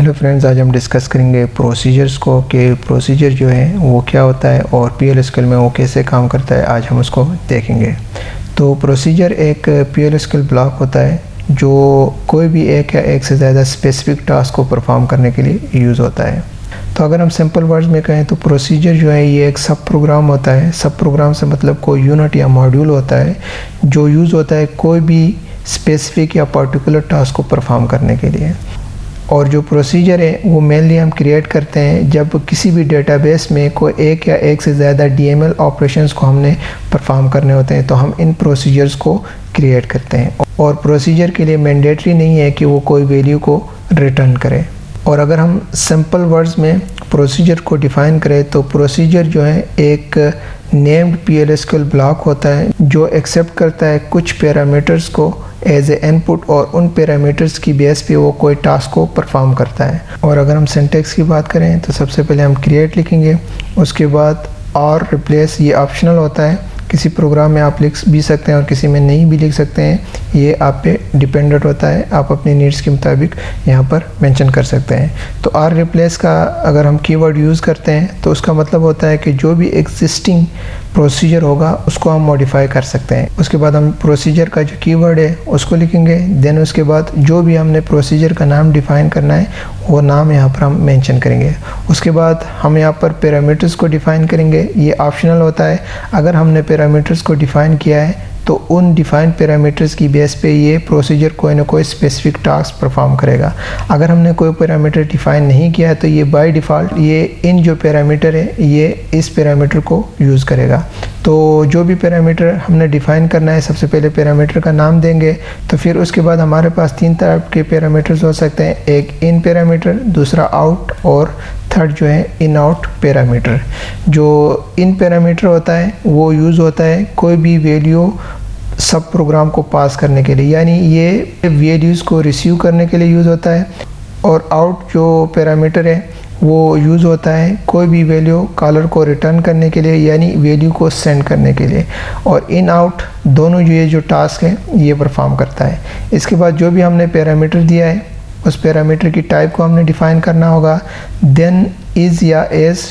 Hello friends, आज हम discuss करेंगे प्रोसीजर्स को कि प्रोसीजर जो है वो क्या होता है और PL/SQL में वो कैसे काम करता है। आज हम उसको देखेंगे। तो प्रोसीजर एक PL/SQL ब्लॉक होता है जो कोई भी एक या एक से ज़्यादा स्पेसिफिक टास्क को परफॉर्म करने के लिए यूज़ होता है। तो अगर हम सिंपल वर्ड्स में कहें तो प्रोसीजर जो है ये एक सब प्रोग्राम होता है। सब प्रोग्राम से मतलब कोई यूनिट या मॉड्यूल होता है जो यूज़ होता है कोई भी स्पेसिफिक या पर्टिकुलर टास्क को परफॉर्म करने के लिए। और जो प्रोसीजर है वो मेनली हम क्रिएट करते हैं जब किसी भी डेटाबेस में कोई एक या एक से ज़्यादा DML ऑपरेशंस को हमने परफॉर्म करने होते हैं, तो हम इन प्रोसीजर्स को क्रिएट करते हैं। और प्रोसीजर के लिए मैंडेटरी नहीं है कि वो कोई वैल्यू को रिटर्न करे। और अगर हम सिंपल वर्ड्स में प्रोसीजर को डिफ़ाइन करें तो प्रोसीजर जो है एक नेम्ड PL/SQL ब्लॉक होता है जो एक्सेप्ट करता है कुछ पैरामीटर्स को एज ए इनपुट और उन पैरामीटर्स की बेस पे वो कोई टास्क को परफॉर्म करता है। और अगर हम सिंटैक्स की बात करें तो सबसे पहले हम क्रिएट लिखेंगे, उसके बाद और रिप्लेस ये ऑप्शनल होता है। किसी प्रोग्राम में आप लिख भी सकते हैं और किसी में नहीं भी लिख सकते हैं, ये आप पे डिपेंडेंट होता है। आप अपनी नीड्स के मुताबिक यहाँ पर मेंशन कर सकते हैं। तो आर रिप्लेस का अगर हम कीवर्ड यूज़ करते हैं तो उसका मतलब होता है कि जो भी एग्जिस्टिंग प्रोसीजर होगा उसको हम मॉडिफाई कर सकते हैं। उसके बाद हम प्रोसीजर का जो कीवर्ड है उसको लिखेंगे। देन उसके बाद जो भी हमने प्रोसीजर का नाम डिफ़ाइन करना है वो नाम यहाँ पर हम मेंशन करेंगे। उसके बाद हम यहाँ पर पैरामीटर्स को डिफ़ाइन करेंगे। ये ऑप्शनल होता है। अगर हमने पैरामीटर्स को डिफ़ाइन किया है तो उन डिफ़ाइंड पैरामीटर्स की बेस पे ये प्रोसीजर कोई ना कोई स्पेसिफिक टास्क परफॉर्म करेगा। अगर हमने कोई पैरामीटर डिफ़ाइन नहीं किया है तो ये बाय डिफ़ॉल्ट ये इन जो पैरामीटर है ये इस पैरामीटर को यूज़ करेगा। तो जो भी पैरामीटर हमने डिफ़ाइन करना है सबसे पहले पैरामीटर का नाम देंगे। तो फिर उसके बाद हमारे पास तीन तरह के पैरामीटर्स हो सकते हैं, एक इन पैरामीटर, दूसरा आउट और थर्ड जो है इन आउट पैरामीटर। जो इन पैरामीटर होता है वो यूज़ होता है कोई भी वैल्यू सब प्रोग्राम को पास करने के लिए, यानी ये वैल्यूज़ को रिसीव करने के लिए यूज़ होता है। और आउट जो पैरामीटर है वो यूज़ होता है कोई भी वैल्यू कॉलर को रिटर्न करने के लिए, यानी वैल्यू को सेंड करने के लिए। और इन आउट दोनों जो टास्क है ये परफॉर्म करता है। इसके बाद जो भी हमने पैरामीटर दिया है उस पैरामीटर की टाइप को हमने डिफ़ाइन करना होगा। देन इज़ या एज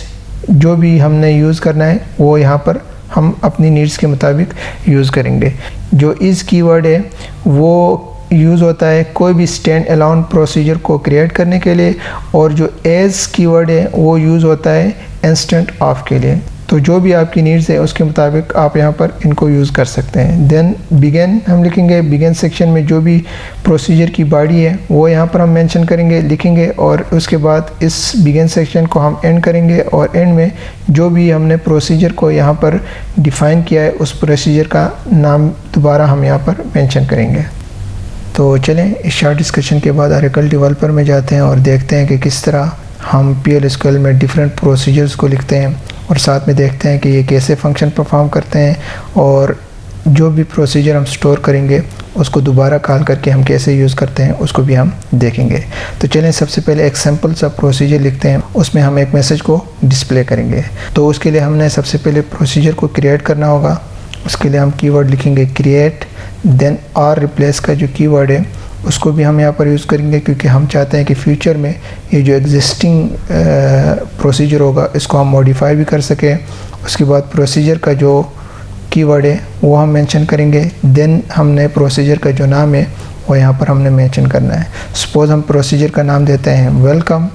जो भी हमने यूज़ करना है वो यहाँ पर हम अपनी नीड्स के मुताबिक यूज़ करेंगे। जो इज़ कीवर्ड है वो यूज़ होता है कोई भी स्टैंड अलोन प्रोसीजर को क्रिएट करने के लिए, और जो एज कीवर्ड है वो यूज़ होता है इंस्टेंट ऑफ के लिए। तो जो भी आपकी नीड्स है उसके मुताबिक आप यहाँ पर इनको यूज़ कर सकते हैं। देन बिगिन हम लिखेंगे। बिगिन सेक्शन में जो भी प्रोसीजर की बॉडी है वो यहाँ पर हम मेंशन करेंगे, लिखेंगे। और उसके बाद इस बिगिन सेक्शन को हम एंड करेंगे और एंड में जो भी हमने प्रोसीजर को यहाँ पर डिफ़ाइन किया है उस प्रोसीजर का नाम दोबारा हम यहाँ पर मेंशन करेंगे। तो चलें इस शॉर्ट डिस्कशन के बाद ऑरेकल डेवलपर में जाते हैं और देखते हैं कि किस तरह हम PL/SQL में डिफरेंट प्रोसीजर्स को लिखते हैं और साथ में देखते हैं कि ये कैसे फंक्शन परफॉर्म करते हैं, और जो भी प्रोसीजर हम स्टोर करेंगे उसको दोबारा कॉल करके हम कैसे यूज़ करते हैं उसको भी हम देखेंगे। तो चलें सबसे पहले एक सिंपल सा प्रोसीजर लिखते हैं, उसमें हम एक मैसेज को डिस्प्ले करेंगे। तो उसके लिए हमने सबसे पहले प्रोसीजर को क्रिएट करना होगा। उसके लिए हम कीवर्ड लिखेंगे क्रिएट। देन और रिप्लेस का जो कीवर्ड है उसको भी हम यहाँ पर यूज़ करेंगे क्योंकि हम चाहते हैं कि फ्यूचर में ये जो एग्जिस्टिंग प्रोसीजर होगा इसको हम मॉडिफाई भी कर सकें। उसके बाद प्रोसीजर का जो कीवर्ड है वो हम मेंशन करेंगे। देन हमने प्रोसीजर का जो नाम है वो यहाँ पर हमने मेंशन करना है। सपोज़ हम प्रोसीजर का नाम देते हैं वेलकम,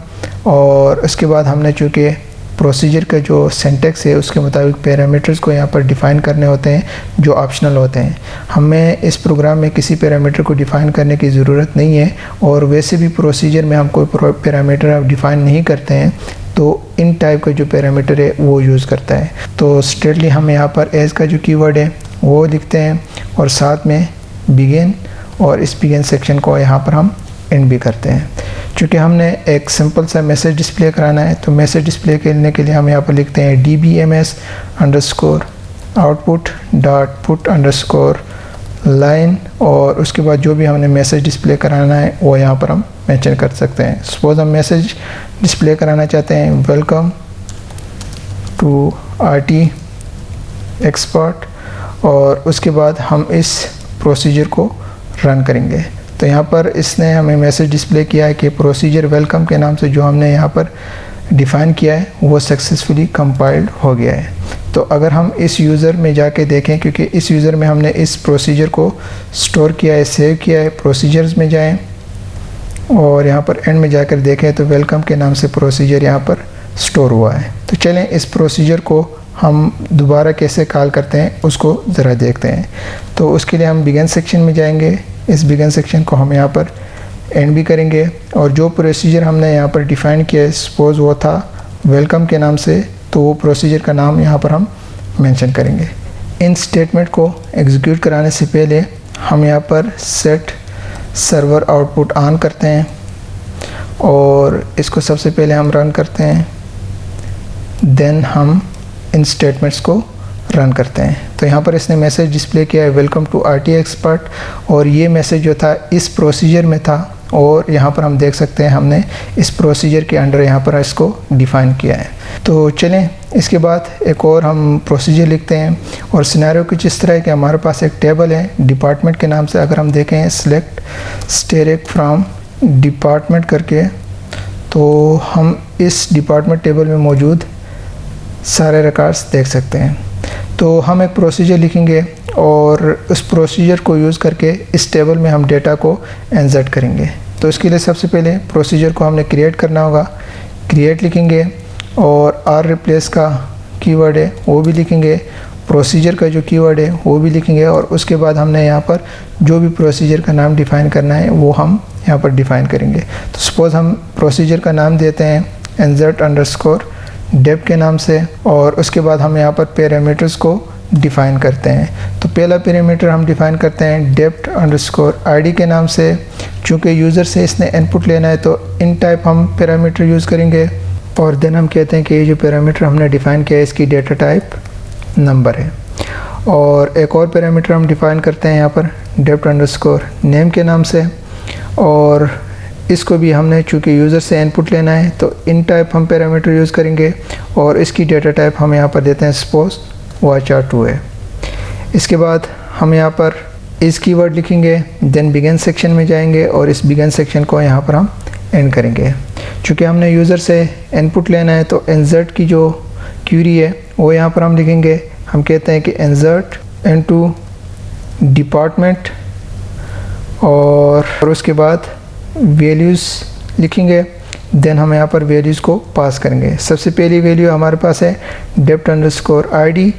और उसके बाद हमने चूँकि प्रोसीजर का जो सिंटैक्स है उसके मुताबिक पैरामीटर्स को यहाँ पर डिफ़ाइन करने होते हैं जो ऑप्शनल होते हैं। हमें इस प्रोग्राम में किसी पैरामीटर को डिफ़ाइन करने की ज़रूरत नहीं है, और वैसे भी प्रोसीजर में हम कोई पैरामीटर आप डिफ़ाइन नहीं करते हैं तो इन टाइप का जो पैरामीटर है वो यूज़ करता है। तो स्ट्रेटली हम यहाँ पर एज का जो कीवर्ड है वो लिखते हैं और साथ में बिगिन, और इस बिगिन सेक्शन को यहाँ पर हम एंड भी करते हैं। चूँकि हमने एक सिंपल सा मैसेज डिस्प्ले कराना है तो मैसेज डिस्प्ले करने के लिए हम यहाँ पर लिखते हैं DBMS underscore output dot put underscore line, और उसके बाद जो भी हमने मैसेज डिस्प्ले कराना है वो यहाँ पर हम मेंशन कर सकते हैं। सपोज़ हम मैसेज डिस्प्ले कराना चाहते हैं वेलकम टू RT एक्सपर्ट, और उसके बाद हम इस प्रोसीजर को रन करेंगे। तो यहाँ पर इसने हमें मैसेज डिस्प्ले किया है कि प्रोसीजर वेलकम के नाम से जो हमने यहाँ पर डिफ़ाइन किया है वो सक्सेसफुली कंपाइल्ड हो गया है। तो अगर हम इस यूज़र में जाके देखें, क्योंकि इस यूज़र में हमने इस प्रोसीजर को स्टोर किया है, सेव किया है, प्रोसीजर्स में जाएं और यहाँ पर एंड में जाकर देखें तो वेलकम के नाम से प्रोसीजर यहाँ पर स्टोर हुआ है। तो चलें इस प्रोसीजर को हम दोबारा कैसे कॉल करते हैं उसको ज़रा देखते हैं। तो उसके लिए हम बिगिन सेक्शन में जाएंगे, इस बिगिन सेक्शन को हम यहाँ पर एंड भी करेंगे और जो प्रोसीजर हमने यहाँ पर डिफ़ाइन किया है, सपोज़ वो था वेलकम के नाम से, तो वो प्रोसीजर का नाम यहाँ पर हम मेंशन करेंगे। इन स्टेटमेंट को एग्जीक्यूट कराने से पहले हम यहाँ पर सेट सर्वर आउटपुट ऑन करते हैं और इसको सबसे पहले हम रन करते हैं, देन हम इन स्टेटमेंट्स को रन करते हैं। तो यहाँ पर इसने मैसेज डिस्प्ले किया है वेलकम टू RTA एक्सपर्ट, और ये मैसेज जो था इस प्रोसीजर में था और यहाँ पर हम देख सकते हैं हमने इस प्रोसीजर के अंडर यहाँ पर इसको डिफ़ाइन किया है। तो चलें इसके बाद एक और हम प्रोसीजर लिखते हैं और सिनेरियो कुछ इस तरह है कि हमारे पास एक टेबल है डिपार्टमेंट के नाम से। अगर हम देखें सेलेक्ट स्टेरिक फ्रॉम डिपार्टमेंट करके, तो हम इस डिपार्टमेंट टेबल में मौजूद सारे रिकॉर्ड्स देख सकते हैं। तो हम एक प्रोसीजर लिखेंगे और उस प्रोसीजर को यूज़ करके इस टेबल में हम डेटा को इंसर्ट करेंगे। तो इसके लिए सबसे पहले प्रोसीजर को हमने क्रिएट करना होगा, क्रिएट लिखेंगे और आर रिप्लेस का कीवर्ड है वो भी लिखेंगे, प्रोसीजर का जो कीवर्ड है वो भी लिखेंगे और उसके बाद हमने यहाँ पर जो भी प्रोसीजर का नाम डिफ़ाइन करना है वो हम यहाँ पर डिफ़ाइन करेंगे। तो सपोज़ हम प्रोसीजर का नाम देते हैं इंसर्ट अंडरस्कोर डेप्थ के नाम से और उसके बाद हम यहाँ पर पैरामीटर्स को डिफ़ाइन करते हैं। तो पहला पैरामीटर हम डिफ़ाइन करते हैं डेप्थ अंडरस्कोर ID के नाम से। चूँकि यूज़र से इसने इनपुट लेना है तो इन टाइप हम पैरामीटर यूज़ करेंगे और देन हम कहते हैं कि ये जो पैरामीटर हमने डिफ़ाइन किया है इसकी डेटा टाइप नंबर है। और एक और पैरामीटर हम डिफ़ाइन करते हैं यहाँ पर डेप्थ अंडरस्कोर नेम के नाम से, और इसको भी हमने चूँकि यूज़र से इनपुट लेना है तो इन टाइप हम पैरामीटर यूज़ करेंगे और इसकी डेटा टाइप हम यहाँ पर देते हैं सपोज वाचर2 है। इसके बाद हम यहाँ पर इस कीवर्ड लिखेंगे, देन बिगिन सेक्शन में जाएंगे और इस बिगिन सेक्शन को यहाँ पर हम एंड करेंगे। चूँकि हमने यूज़र से इनपुट लेना है तो इंसर्ट की जो क्यूरी है वो यहाँ पर हम लिखेंगे। हम कहते हैं कि इंसर्ट इनटू डिपार्टमेंट और उसके बाद वैल्यूज़ लिखेंगे, देन हम यहाँ पर वैल्यूज़ को पास करेंगे। सबसे पहली वैल्यू हमारे पास है डेप्थ अंडरस्कोर ID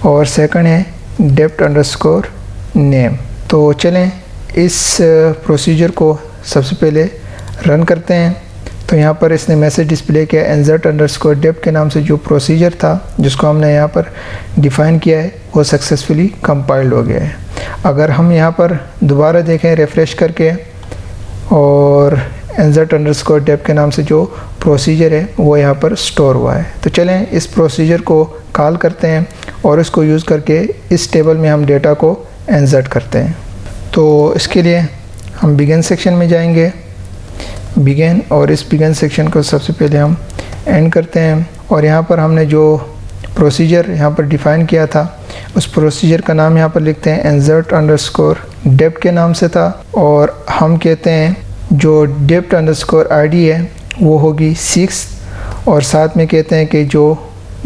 और सेकंड है डेप्थ अंडरस्कोर नेम। तो चलें इस प्रोसीजर को सबसे पहले रन करते हैं। तो यहाँ पर इसने मैसेज डिस्प्ले किया इंसर्ट अंडरस्कोर डेप्थ के नाम से जो प्रोसीजर था जिसको हमने यहाँ पर डिफ़ाइन किया है वो सक्सेसफुली कंपाइल्ड हो गया है। अगर हम यहाँ पर दोबारा देखें रिफ़्रेश करके और इंसर्ट अंडरस्कोर डेप्थ के नाम से जो प्रोसीजर है वो यहाँ पर स्टोर हुआ है। तो चलें इस प्रोसीजर को कॉल करते हैं और इसको यूज़ करके इस टेबल में हम डेटा को इंसर्ट करते हैं। तो इसके लिए हम बिगिन सेक्शन में जाएंगे, बिगिन, और इस बिगिन सेक्शन को सबसे पहले हम एंड करते हैं और यहाँ पर हमने जो प्रोसीजर यहाँ पर डिफ़ाइन किया था उस प्रोसीजर का नाम यहाँ पर लिखते हैं इंसर्ट अंडरस्कोर डेप्थ के नाम से था और हम कहते हैं जो डेप्थ अंडरस्कोर ID है वो होगी 6 और साथ में कहते हैं कि जो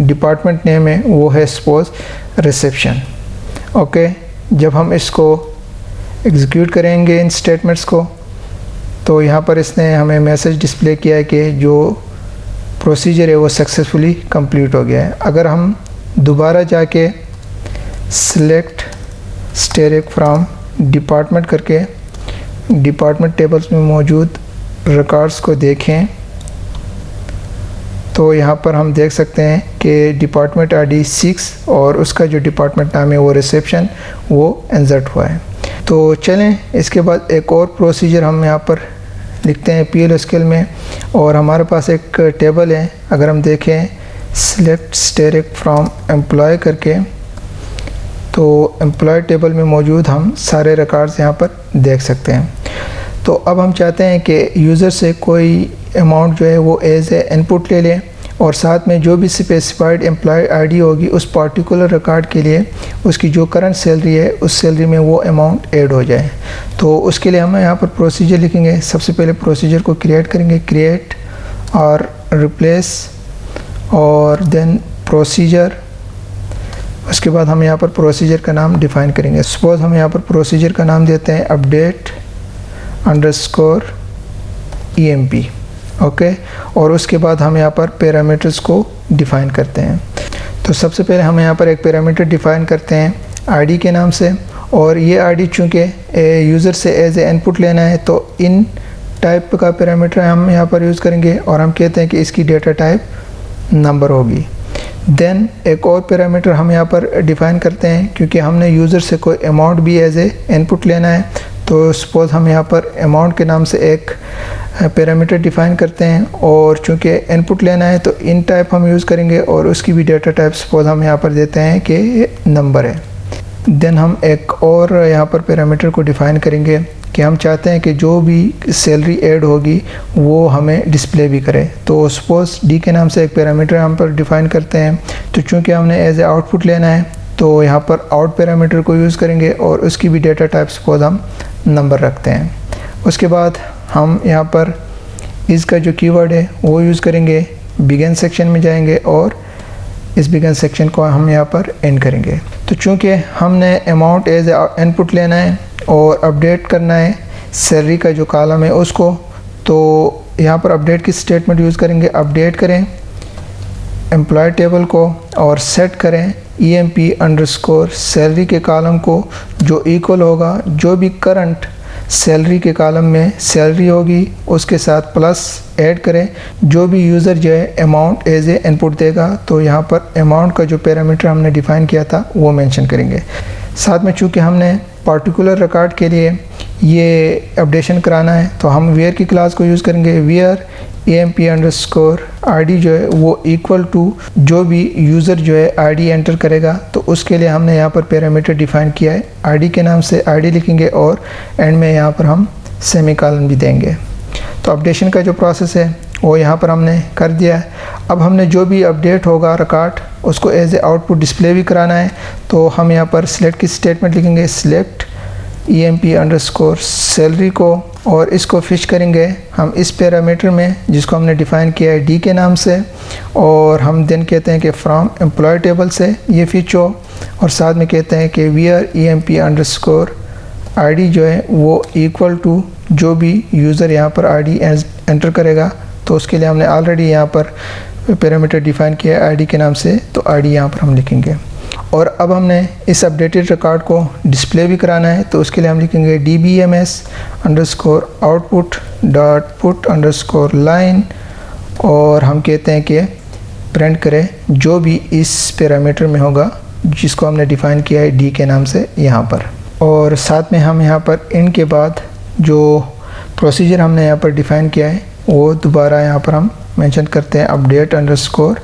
डिपार्टमेंट नेम है वो है सपोज रिसेप्शन। ओके, जब हम इसको एग्जीक्यूट करेंगे इन स्टेटमेंट्स को तो यहाँ पर इसने हमें मैसेज डिस्प्ले किया है कि जो प्रोसीजर है वो सक्सेसफुली कंप्लीट हो गया है। अगर हम दोबारा जाके सेलेक्ट स्टेरिक फ्रॉम डिपार्टमेंट करके डिपार्टमेंट टेबल्स में मौजूद रिकॉर्ड्स को देखें तो यहाँ पर हम देख सकते हैं कि डिपार्टमेंट ID 6 और उसका जो डिपार्टमेंट नाम है वो रिसेप्शन वो इंसर्ट हुआ है। तो चलें इसके बाद एक और प्रोसीजर हम यहाँ पर लिखते हैं PLSQL में और हमारे पास एक टेबल है। अगर हम देखें सेलेक्ट स्टेरिक फ्रॉम एम्प्लॉय करके तो एम्प्लॉय टेबल में मौजूद हम सारे रिकॉर्ड्स यहाँ पर देख सकते हैं। तो अब हम चाहते हैं कि यूज़र से कोई अमाउंट जो है वो एज ए इनपुट ले लें और साथ में जो भी स्पेसिफाइड एम्प्लॉय आईडी होगी उस पर्टिकुलर रिकॉर्ड के लिए उसकी जो करंट सैलरी है उस सैलरी में वो अमाउंट ऐड हो जाए। तो उसके लिए हम यहाँ पर प्रोसीजर लिखेंगे। सबसे पहले प्रोसीजर को क्रिएट करेंगे, क्रिएट और रिप्लेस और देन प्रोसीजर। उसके बाद हम यहाँ पर प्रोसीजर का नाम डिफ़ाइन करेंगे। सपोज़ हम यहाँ पर प्रोसीजर का नाम देते हैं अपडेट अंडरस्कोर EMP, ओके। और उसके बाद हम यहाँ पर पैरामीटर्स को डिफ़ाइन करते हैं। तो सबसे पहले हम यहाँ पर एक पैरामीटर डिफ़ाइन करते हैं आईडी के नाम से, और ये आईडी चूँकि यूज़र से एज ए इनपुट लेना है तो इन टाइप का पैरामीटर हम यहाँ पर यूज़ करेंगे, और हम कहते हैं कि इसकी डेटा टाइप नंबर होगी। देन एक और पैरामीटर हम यहाँ पर डिफ़ाइन करते हैं, क्योंकि हमने यूज़र से कोई अमाउंट भी एज ए इनपुट लेना है। तो सपोज़ हम यहाँ पर अमाउंट के नाम से एक पैरामीटर डिफ़ाइन करते हैं, और चूँकि इनपुट लेना है तो इन टाइप हम यूज़ करेंगे, और उसकी भी डेटा टाइप सपोज़ हम यहाँ पर देते हैं कि नंबर है। देन हम एक और यहाँ पर पैरामीटर को डिफ़ाइन करेंगे कि हम चाहते हैं कि जो भी सैलरी ऐड होगी वो हमें डिस्प्ले भी करे। तो सपोज़ डी के नाम से एक पैरामीटर हम पर डिफ़ाइन करते हैं। तो चूँकि हमने एज ए आउटपुट लेना है तो यहाँ पर आउट पैरामीटर को यूज़ करेंगे, और उसकी भी डेटा टाइप सपोज़ हम नंबर रखते हैं। उसके बाद हम यहाँ पर इसका जो कीवर्ड है वो यूज़ करेंगे, बिगिन सेक्शन में जाएंगे और इस बिगिन सेक्शन को हम यहाँ पर एंड करेंगे। तो चूँकि हमने अमाउंट एज इनपुट लेना है और अपडेट करना है सैलरी का जो कॉलम है उसको, तो यहाँ पर अपडेट की स्टेटमेंट यूज़ करेंगे। अपडेट करें एम्प्लॉय टेबल को और सेट करें EMP अंडरस्कोर सैलरी के कॉलम को, जो इक्वल होगा जो भी करंट सैलरी के कॉलम में सैलरी होगी उसके साथ प्लस ऐड करें जो भी यूज़र जो है अमाउंट एज ए इनपुट देगा। तो यहाँ पर अमाउंट का जो पैरामीटर हमने डिफ़ाइन किया था वो मेंशन करेंगे। साथ में चूँकि हमने पर्टिकुलर रिकॉर्ड के लिए ये अपडेशन कराना है तो हम वेयर की क्लास को यूज़ करेंगे। वेयर EMP अंडरस्कोर ID जो है वो इक्वल टू जो भी यूज़र जो है ID एंटर करेगा, तो उसके लिए हमने यहाँ पर पैरामीटर डिफ़ाइन किया है। ID के नाम से ID लिखेंगे और एंड में यहाँ पर हम सेमीकोलन भी देंगे। तो अपडेशन का जो प्रोसेस है वो यहाँ पर हमने कर दिया है। अब हमने जो भी अपडेट होगा रिकॉर्ड उसको एज ए आउटपुट डिस्प्ले भी कराना है, तो हम यहाँ पर सिलेक्ट की स्टेटमेंट लिखेंगे, सिलेक्ट EMP अंडरस्कोर सैलरी को, और इसको फिश करेंगे हम इस पैरामीटर में जिसको हमने डिफ़ाइन किया है D के नाम से, और हम देन कहते हैं कि फ्रॉम एम्प्लॉय टेबल से ये फिच हो, और साथ में कहते हैं कि वेयर EMP अंडरस्कोर ID जो है वो इक्वल टू जो भी यूज़र यहाँ पर ID एंटर करेगा। तो उसके लिए हमने ऑलरेडी यहाँ पर पैरामीटर डिफ़ाइन किया है ID के नाम से, तो ID यहाँ पर हम लिखेंगे। और अब हमने इस अपडेटेड रिकॉर्ड को डिस्प्ले भी कराना है, तो उसके लिए हम लिखेंगे DBMS underscore output dot put underscore line, और हम कहते हैं कि प्रिंट करें जो भी इस पैरामीटर में होगा जिसको हमने डिफ़ाइन किया है D के नाम से यहाँ पर। और साथ में हम यहाँ पर इन के बाद जो प्रोसीजर हमने यहाँ पर डिफ़ाइन किया है वो दोबारा यहाँ पर हम मेंशन करते हैं, अपडेट अंडरस्कोर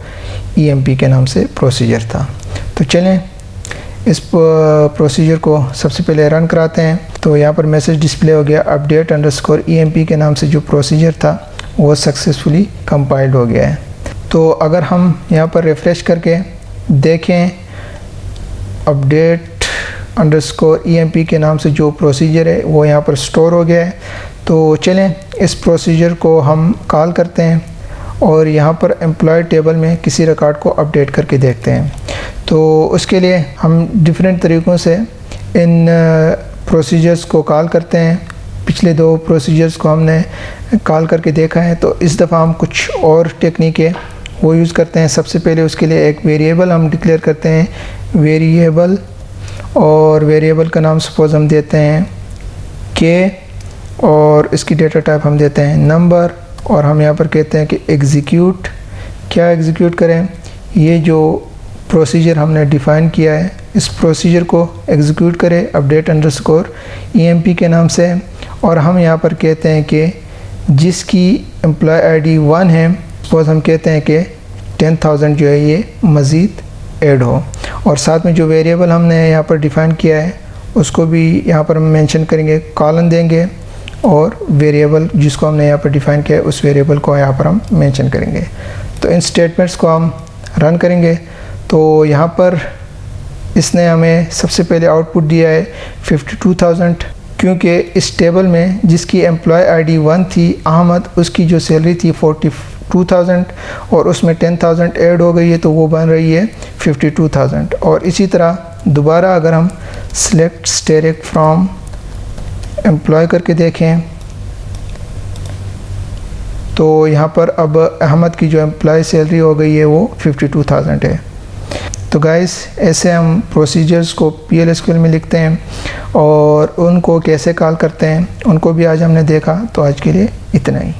EMP के नाम से प्रोसीजर था। तो चलें इस प्रोसीजर को सबसे पहले रन कराते हैं। तो यहाँ पर मैसेज डिस्प्ले हो गया, अपडेट अंडरस्कोर EMP के नाम से जो प्रोसीजर था वो सक्सेसफुली कंपाइल्ड हो गया है। तो अगर हम यहाँ पर रिफ़्रेश करके देखें अपडेट अंडरस्कोर EMP के नाम से जो प्रोसीजर है वो यहाँ पर स्टोर हो गया है। तो चलें इस प्रोसीजर को हम कॉल करते हैं और यहाँ पर एम्प्लॉय टेबल में किसी रिकॉर्ड को अपडेट करके देखते हैं। तो उसके लिए हम डिफरेंट तरीक़ों से इन प्रोसीजर्स को कॉल करते हैं। पिछले दो प्रोसीजर्स को हमने कॉल करके देखा है, तो इस दफ़ा हम कुछ और टेक्निकें वो यूज़ करते हैं। सबसे पहले उसके लिए एक वेरिएबल हम डिक्लेयर करते हैं, वेरिएबल, और वेरिएबल का नाम सपोज़ हम देते हैं k, और इसकी डेटा टाइप हम देते हैं नंबर, और हम यहाँ पर कहते हैं कि एग्जीक्यूट। क्या एग्जीक्यूट करें? ये जो प्रोसीजर हमने डिफ़ाइन किया है इस प्रोसीजर को एग्जीक्यूट करें अपडेट अंडरस्कोर EMP के नाम से, और हम यहाँ पर कहते हैं कि जिसकी एम्प्लॉय ID 1 है, सपोज हम कहते हैं कि 10,000 जो है ये मज़ीद ऐड हो, और साथ में जो वेरिएबल हमने यहाँ पर डिफ़ाइन किया है उसको भी यहाँ पर हम मेंशन करेंगे, कॉलन देंगे, और वेरिएबल जिसको हमने यहाँ पर डिफ़ाइन किया है उस वेरिएबल को यहाँ पर हम मेंशन करेंगे। तो इन स्टेटमेंट्स को हम रन करेंगे। तो यहाँ पर इसने हमें सबसे पहले आउटपुट दिया है 52,000, क्योंकि इस टेबल में जिसकी एम्प्लॉय आईडी 1 थी अहमद, उसकी जो सैलरी थी 42,000 और उसमें 10,000 ऐड हो गई है, तो वो बन रही है 52,000। और इसी तरह दोबारा अगर हम सेलेक्ट डायरेक्ट फ्रॉम एम्प्लॉय करके देखें तो यहाँ पर अब अहमद की जो एम्प्लॉय सैलरी हो गई है वो 52,000 है। तो गाइस ऐसे हम प्रोसीजर्स को PL/SQL में लिखते हैं और उनको कैसे कॉल करते हैं उनको भी आज हमने देखा। तो आज के लिए इतना ही।